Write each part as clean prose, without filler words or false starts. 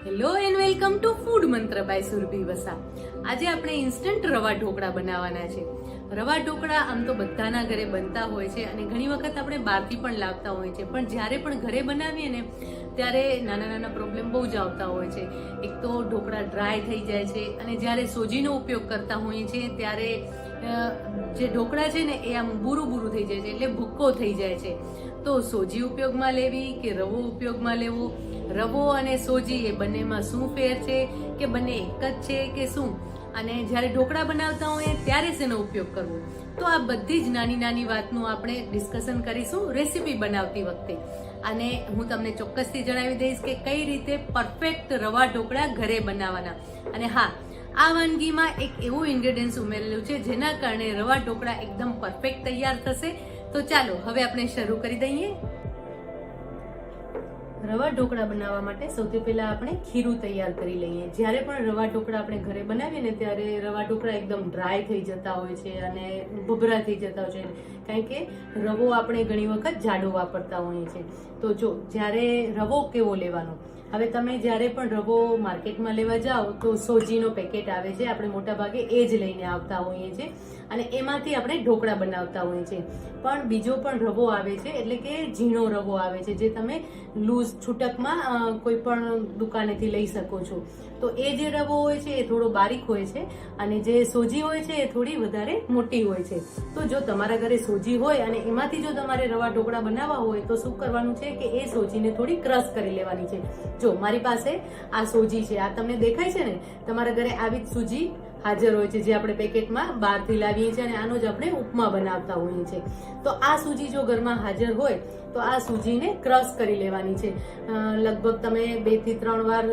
Hello and welcome to food મંત્ર by Surabhi Vasa. આજે આપણે ઇન્સ્ટન્ટ રવા ઢોકળા બનાવવાના છે. રવા ઢોકળા આમ તો બધાના ઘરે બનતા હોય છે અને ઘણી વખત આપણે બહારથી પણ લાવતા હોય છે, પણ જ્યારે પણ ઘરે બનાવીએ ને ત્યારે નાના નાના પ્રોબ્લેમ બહુ જ આવતા હોય છે. એક તો ઢોકળા ડ્રાય થઈ જાય છે અને જ્યારે સોજીનો ઉપયોગ કરતા હોઈએ છીએ ત્યારે જે ઢોકળા છે ને એ આમ બુરું બુરું થઈ જાય છે, એટલે ભૂક્કો થઈ જાય છે. તો સોજી ઉપયોગમાં લેવી કે રવો ઉપયોગમાં લેવો, રવો અને સોજી એ બંનેમાં શું ફેર છે, કે બંને એક જ છે કે શું, અને જ્યારે ઢોકળા બનાવતા હોઈએ ત્યારે શેનો ઉપયોગ કરવો, તો આ બધી જ નાની નાની વાતનું આપણે ડિસ્કશન કરીશું રેસીપી બનાવતી વખતે. અને હું તમને ચોક્કસથી જણાવી દઈશ કે કઈ રીતે પરફેક્ટ રવા ઢોકળા ઘરે બનાવવાના. અને હા, આ વાનગીમાં એક એવું ઇન્ગ્રેડિયન્ટ્સ ઉમેરેલું છે જેના કારણે રવા ઢોકળા એકદમ પરફેક્ટ તૈયાર થશે. તો ચાલો હવે આપણે શરૂ કરી દઈએ. રવા ઢોકળા બનાવવા માટે સૌથી પહેલા આપણે ખીરું તૈયાર કરી લઈએ. જ્યારે પણ રવા ઢોકળા આપણે ઘરે બનાવીએ ને ત્યારે રવા ઢોકળા એકદમ ડ્રાય થઈ જતા હોય છે અને ભભરા થઈ જતા હોય છે, કારણ કે રવો આપણે ઘણી વખત જાડો વાપરતા હોઈએ છીએ. તો જો જ્યારે રવો કેવો લેવાનો, હવે તમે જ્યારે પણ રવો માર્કેટમાં લેવા જાઓ તો સોજીનો પેકેટ આવે છે, આપણે મોટા ભાગે એ જ લઈને આવતા હોઈએ છીએ અને એમાંથી આપણે ઢોકળા બનાવતા હોઈએ છીએ. પણ બીજો પણ રવો આવે છે, એટલે કે ઝીણો રવો આવે છે, જે તમે લૂઝ છૂટકમાં કોઈ પણ દુકાનેથી લઈ શકો છો. તો એ જે રવો હોય છે એ થોડો બારીક હોય છે અને જે સોજી હોય છે એ થોડી વધારે મોટી હોય છે. તો જો તમારા ઘરે સોજી હોય અને એમાંથી જો તમારે રવા ઢોકળા બનાવવા હોય તો શું કરવાનું છે કે એ સોજીને થોડી ક્રશ કરી લેવાની છે. જો મારી પાસે આ સોજી છે, આ તમને દેખાય છે ને, તમારા ઘરે આવી જ સૂજી હાજર હોય છે જે આપણે પેકેટમાં બહારથી લાવીએ છીએ અને આનો જ આપણે ઉપમા બનાવતા હોઈએ છીએ. તો આ સૂજી જો ઘરમાં હાજર હોય તો આ સૂજીને ક્રશ કરી લેવાની છે. લગભગ તમે 2 થી 3 વાર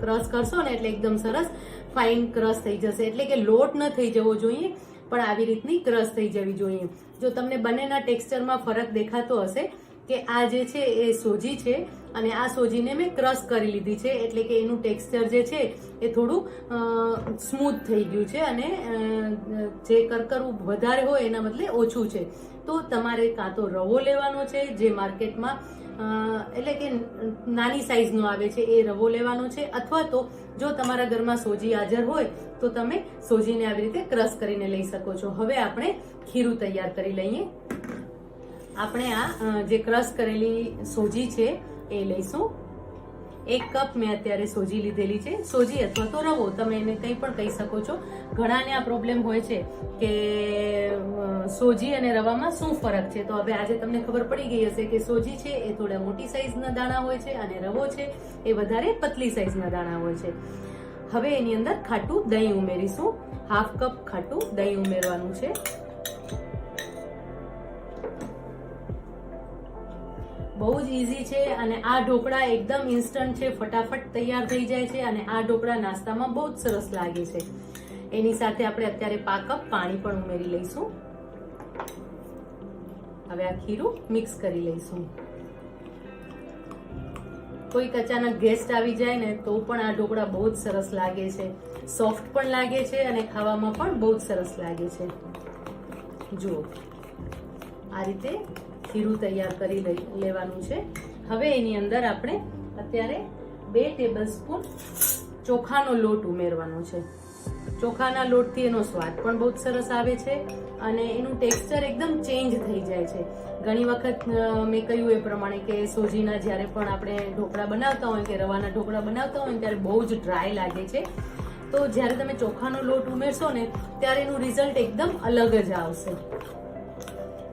ક્રશ કરશો ને એટલે એકદમ સરસ ફાઇન ક્રશ થઈ જશે. એટલે કે લોટ ન થઈ જવો જોઈએ, પણ આવી રીતની ક્રશ થઈ જવી જોઈએ. જો તમને બંનેના ટેક્સચરમાં ફરક દેખાતો હશે કે આ જે છે એ સોજી છે અને આ સોજીને મેં ક્રશ કરી લીધી છે, એટલે કે એનું ટેક્સચર જે છે એ થોડું સ્મૂથ થઈ ગયું છે અને જે કરકરું વધારે હોય એના બદલે ઓછું છે. તો તમારે કાં તો રવો લેવાનો છે જે માર્કેટમાં એટલે કે નાની સાઈઝનો આવે છે એ રવો લેવાનો છે, અથવા તો જો તમારા ઘરમાં સોજી હાજર હોય તો તમે સોજીને આવી રીતે ક્રશ કરીને લઈ શકો છો. હવે આપણે ખીરું તૈયાર કરી લઈએ. આપણે આ જે ક્રશ કરેલી સોજી છે એ લઈશું. 1 કપ મેં અત્યારે સોજી લીધેલી છે. સોજી અથવા તો રવો, તમે એને કંઈ પણ કહી શકો છો. ઘણાને આ પ્રોબ્લેમ હોય છે કે સોજી અને રવામાં શું ફરક છે. તો હવે આજે તમને ખબર પડી ગઈ હશે કે સોજી છે એ થોડા મોટી સાઈઝના દાણા હોય છે અને રવો છે એ વધારે પતલી સાઈઝના દાણા હોય છે. હવે એની અંદર ખાટું દહીં ઉમેરીશું. 1/2 કપ ખાટું દહીં ઉમેરવાનું છે. બહુ જ ઈઝી છે અને આ ઢોકળા એકદમ ઇન્સ્ટન્ટ છે, ફટાફટ તૈયાર થઈ જાય છે અને આ ઢોકળા નાસ્તામાં બહુ જ સરસ લાગે છે. એની સાથે આપણે અત્યારે 1 કપ પાણી પણ ઉમેરી લઈશું. હવે આ ખીરું મિક્સ કરી લઈશું. કોઈક અચાનક ગેસ્ટ આવી જાય ને તો પણ આ ઢોકળા બહુ જ સરસ લાગે છે, સોફ્ટ પણ લાગે છે અને ખાવામાં પણ બહુ જ સરસ લાગે છે. જુઓ, આ રીતે ખીરું તૈયાર કરી લેવાનું છે. હવે એની અંદર આપણે અત્યારે 2 ટેબલસ્પૂન ચોખાનો લોટ ઉમેરવાનો છે. ચોખાના લોટથી એનો સ્વાદ પણ બહુ જ સરસ આવે છે અને એનું ટેક્સચર એકદમ ચેન્જ થઈ જાય છે. ઘણી વખત મેં કહ્યું એ પ્રમાણે કે સોજીના જ્યારે પણ આપણે ઢોકળા બનાવતા હોય કે રવાના ઢોકળા બનાવતા હોય ત્યારે બહુ જ ડ્રાય લાગે છે. તો જ્યારે તમે ચોખાનો લોટ ઉમેરશો ને ત્યારે એનું રિઝલ્ટ એકદમ અલગ જ આવશે.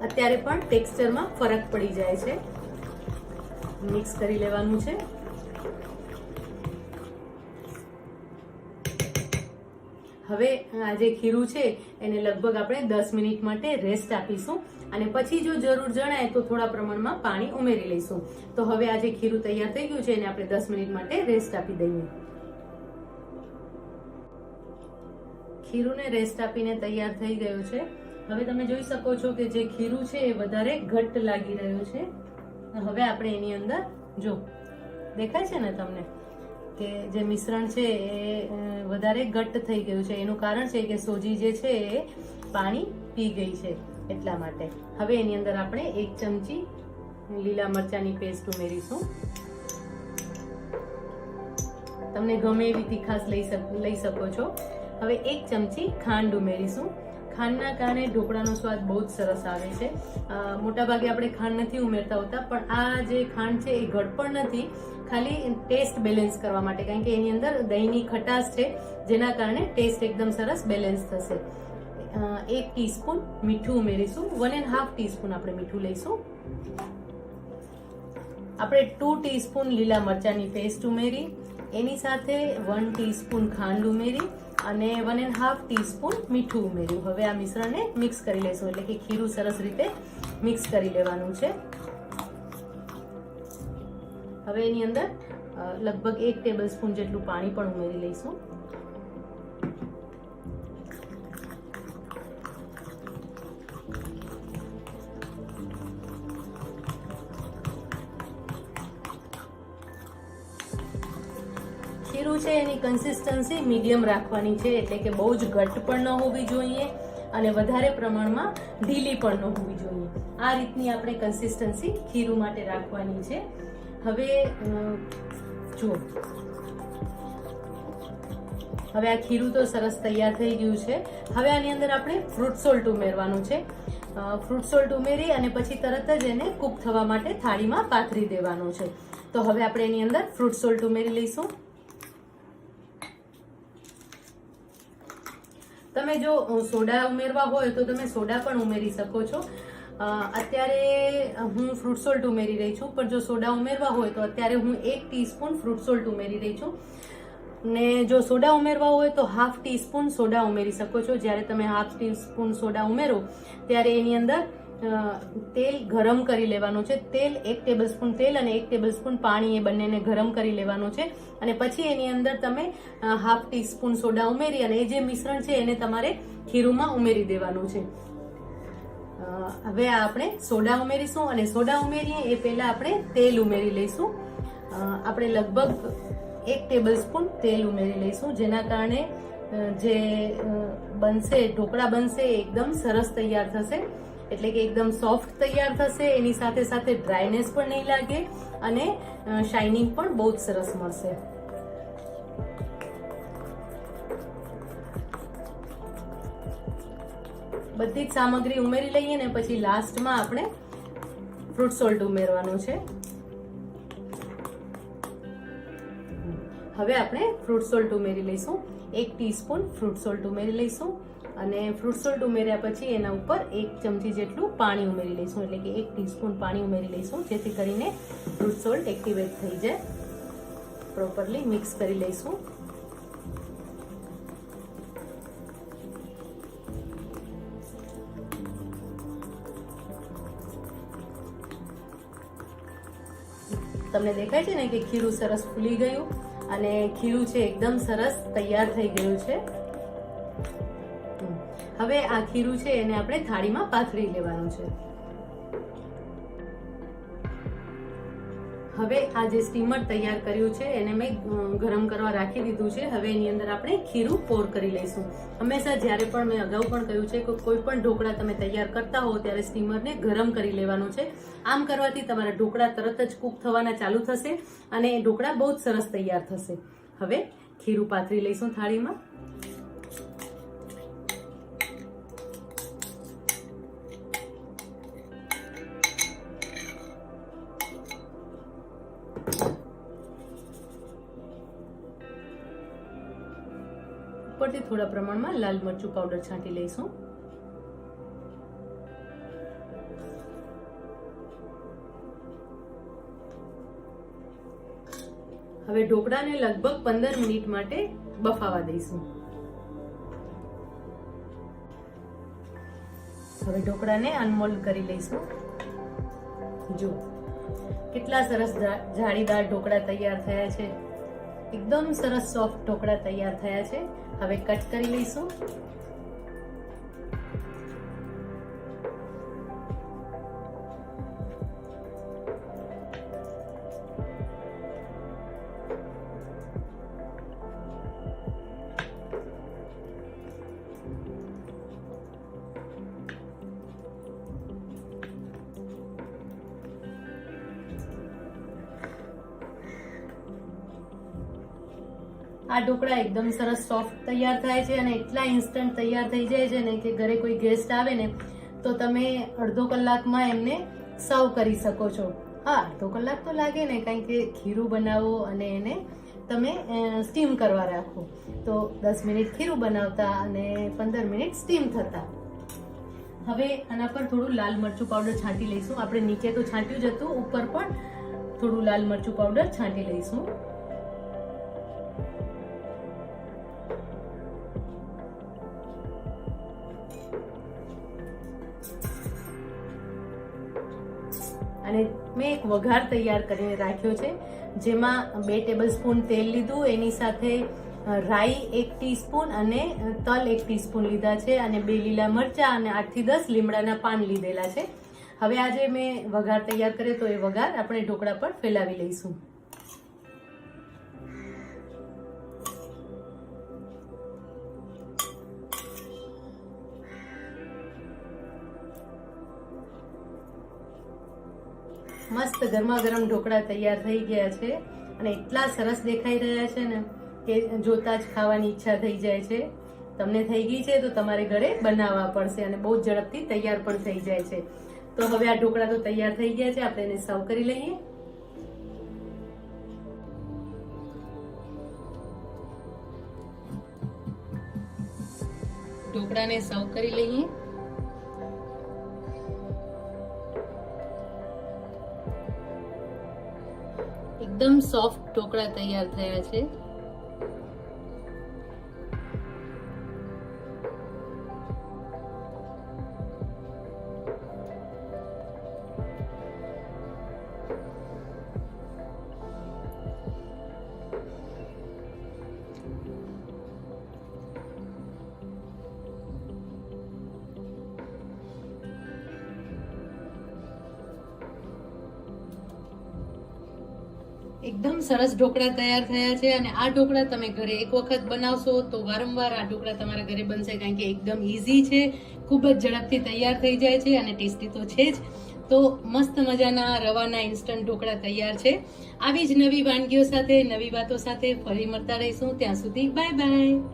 અત્યારે પણ ટેક્સચરમાં ફરક પડી જાય છે. મિક્સ કરી લેવાનું છે. હવે આ જે ખીરું છે એને લગભગ આપણે 10 મિનિટ માટે રેસ્ટ આપીશું અને પછી જો જરૂર જણાય તો થોડા પ્રમાણમાં પાણી ઉમેરી લઈશું. તો હવે આ જે ખીરું તૈયાર થઈ ગયું છે એને આપણે 10 મિનિટ માટે રેસ્ટ આપી દઈએ. ખીરુંને રેસ્ટ આપીને તૈયાર થઈ ગયું છે. હવે તમે જોઈ શકો છો કે જે ખીરું છે એ વધારે ઘટ્ટ લાગી રહ્યું છે. હવે આપણે એની અંદર જો દેખાય છે ને તમને કે જે મિશ્રણ છે એ વધારે ઘટ્ટ થઈ ગયું છે. એનું કારણ છે કે સોજી જે છે એ પાણી પી ગઈ છે, એટલા માટે. હવે એની અંદર આપણે 1 ચમચી લીલા મરચાની પેસ્ટ ઉમેરીશું. તમને ગમે એવી તીખાશ લઈ શકો છો. હવે 1 ચમચી ખાંડ ઉમેરીશું. ખાંડના કારણે ઢોકળાનો સ્વાદ બહુ જ સરસ આવે છે. મોટાભાગે આપણે ખાંડ નથી ઉમેરતા હોતા, પણ આ જે ખાંડ છે એ ગળપણ નથી, ખાલી ટેસ્ટ બેલેન્સ કરવા માટે, કારણ કે એની અંદર દહીંની ખટાશ છે, જેના કારણે ટેસ્ટ એકદમ સરસ બેલેન્સ થશે. 1 ટીસ્પૂન મીઠું ઉમેરીશું. 1.5 ટીસ્પૂન આપણે મીઠું લઈશું. આપણે 2 ટીસ્પૂન લીલા મરચાંની પેસ્ટ ઉમેરી, એની સાથે 1 ટીસ્પૂન ખાંડ ઉમેરી અને 1.5 ટીસ્પૂન મીઠું ઉમેર્યું. હવે આ મિશ્રણને મિક્સ કરી લેશું, એટલે કે ખીરું સરસ રીતે મિક્સ કરી લેવાનું છે. હવે એની અંદર લગભગ 1 ટેબલસ્પૂન જેટલું પાણી પણ ઉમેરી લઈશું. ખીરું છે એની કન્સિસ્ટન્સી મીડિયમ રાખવાની છે, એટલે કે બહુ જ ઘટ્ટ પણ ન હોવી જોઈએ અને વધારે પ્રમાણમાં ઢીલી પણ ન હોવી જોઈએ. આ રીતની આપણે કન્સિસ્ટન્સી ખીરું માટે રાખવાની છે. હવે જુઓ, હવે આ ખીરું તો સરસ તૈયાર થઈ ગયું છે. હવે આની અંદર આપણે ફ્રૂટ સોલ્ટ ઉમેરવાનું છે. ફ્રૂટ સોલ્ટ ઉમેરી અને પછી તરત જ એને કૂક થવા માટે થાળીમાં પાથરી દેવાનું છે. તો હવે આપણે એની અંદર ફ્રૂટ સોલ્ટ ઉમેરી લઈશું. તમે જો સોડા ઉમેરવા હોય તો તમે સોડા પણ ઉમેરી શકો છો. અત્યારે હું ફ્રૂટ સોલ્ટ ઉમેરી રહી છું, પણ જો સોડા ઉમેરવા હોય તો અત્યારે હું 1 ટીસ્પૂન ફ્રૂટ સોલ્ટ ઉમેરી રહી છું. ને જો સોડા ઉમેરવા હોય તો 1/2 ટીસ્પૂન સોડા ઉમેરી શકો છો. જ્યારે તમે 1/2 ટીસ્પૂન સોડા ઉમેરો ત્યારે એની અંદર તેલ ગરમ કરી લેવાનું છે. તેલ 1 ટેબલસ્પૂન તેલ અને 1 ટેબલસ્પૂન પાણી, એ બંનેને ગરમ કરી લેવાનું છે અને પછી એની અંદર તમે 1/2 ટીસ્પૂન સોડા ઉમેરી અને એ જે મિશ્રણ છે એને તમારે ખીરુંમાં ઉમેરી દેવાનું છે. હવે આપણે સોડા ઉમેરીશું અને સોડા ઉમેરીએ એ પહેલા આપણે તેલ ઉમેરી લઈશું. આપણે લગભગ 1 ટેબલસ્પૂન તેલ ઉમેરી લઈશું, જેના કારણે જે બનશે ઢોકળા બનશે એકદમ સરસ તૈયાર થશે, એટલે કે એકદમ સોફ્ટ તૈયાર થશે. એની સાથે સાથે ડ્રાયનેસ પણ નહીં લાગે અને શાઇનિંગ પણ બહુ જ સરસ મળશે. બધી જ સામગ્રી ઉમેરી લઈએ ને પછી લાસ્ટમાં આપણે ફ્રૂટ સોલ્ટ ઉમેરવાનું છે. હવે આપણે ફ્રૂટ સોલ્ટ ઉમેરી લઈશું. 1 ટીસ્પૂન ફ્રૂટ સોલ્ટ ઉમેરી લઈશું અને ફ્રૂટ સોલ્ટ ઉમેર્યા પછી એના ઉપર 1 ચમચી જેટલું પાણી ઉમેરી લઈશું, એટલે કે 1 ટીસ્પૂન પાણી ઉમેરી લઈશું, જેથી કરીને ફ્રૂટ સોલ્ટ એક્ટિવેટ થઈ જાય. પ્રોપરલી મિક્સ કરી લઈશું. તમને દેખાય છે ને કે ખીરું સરસ ફૂલી ગયું અને ખીરું છે એકદમ સરસ તૈયાર થઈ ગયું છે. હવે આ ખીરું છે એને આપણે થાળીમાં પાથરી લેવાનું છે. હવે આ જે સ્ટીમર તૈયાર કર્યું છે એને મેં ગરમ કરવા રાખી દીધું છે. હવે એની અંદર આપણે ખીરું પોર કરી લઈશું. હંમેશા જ્યારે પણ મેં અગાઉ પણ કહ્યું છે કે કોઈ પણ ઢોકળા તમે તૈયાર કરતા હો ત્યારે સ્ટીમરને ગરમ કરી લેવાનું છે. આમ કરવાથી તમારા ઢોકળા તરત જ કૂક થવાના ચાલુ થશે અને ઢોકળા બહુ જ સરસ તૈયાર થશે. હવે ખીરું પાથરી લઈશું થાળીમાં. ઉપરથી થોડા પ્રમાણમાં લાલ મરચું પાવડર છાંટી લઈશું. હવે ઢોકળાને લગભગ 15 મિનિટ માટે બફાવા દઈશું. હવે ઢોકળાને અનમોલ્ડ કરી લઈશું. જો કેટલા સરસ જાળીદાર ઢોકળા તૈયાર થયા છે. એકદમ સરસ સોફ્ટ ઢોકળા તૈયાર થયા છે. હવે કટ કરી લઈશું. આ ઢોકળા એકદમ સરસ સોફ્ટ તૈયાર થાય છે અને એટલા ઇન્સ્ટન્ટ તૈયાર થઈ જાય છે ને કે ઘરે કોઈ ગેસ્ટ આવે ને તો તમે અડધો કલાકમાં એમને સર્વ કરી શકો છો. હા, અડધો કલાક તો લાગે ને, કારણ કે ખીરું બનાવો અને એને તમે સ્ટીમ કરવા રાખો, તો 10 મિનિટ ખીરું બનાવતા અને 15 મિનિટ સ્ટીમ થતા. હવે આના પર થોડું લાલ મરચું પાવડર છાંટી લઈશું. આપણે નીચે તો છાંટ્યું જ હતું, ઉપર પણ થોડું લાલ મરચું પાવડર છાંટી લઈશું. અને મેં એક વઘાર તૈયાર કરીને રાખ્યો છે, જેમાં 2 ટેબલસ્પૂન તેલ લીધું, એની સાથે રાઈ 1 ટીસ્પૂન અને તલ 1 ટીસ્પૂન લીધા છે, અને 2 લીલા મરચા અને 8 થી 10 લીમડાના પાન લીધેલા છે. હવે આજે મેં વઘાર તૈયાર કર્યો તો એ વઘાર આપણે ઢોકળા પર ફેલાવી લઈશું. મસ્ત ગરમા ગરમ ઢોકળા તૈયાર થઈ ગયા છે અને એટલા સરસ દેખાઈ રહ્યા છે ને કે જોતા જ ખાવાની ઈચ્છા થઈ જાય છે. તમને થઈ ગઈ છે તો તમારે ઘરે બનાવવા પડશે અને બહુ ઝડપથી તૈયાર પણ થઈ જાય છે. તો હવે આ ઢોકળા તો તૈયાર થઈ ગયા છે, આપણે એને સર્વ કરી લઈએ. ઢોકળાને સર્વ કરી લઈએ. એકદમ સોફ્ટ ઢોકળા તૈયાર થયા છે. એકદમ સરસ ઢોકળા તૈયાર થયા છે અને આ ઢોકળા તમે ઘરે એક વખત બનાવશો તો વારંવાર આ ઢોકળા તમારા ઘરે બનશે, કારણ કે એકદમ ઈઝી છે, ખૂબ જ ઝડપથી તૈયાર થઈ જાય છે અને ટેસ્ટી તો છે જ. તો મસ્ત મજાના રવાના ઇન્સ્ટન્ટ ઢોકળા તૈયાર છે. આવી જ નવી વાનગીઓ સાથે, નવી વાતો સાથે ફરી મળતા રહીશું. ત્યાં સુધી બાય બાય.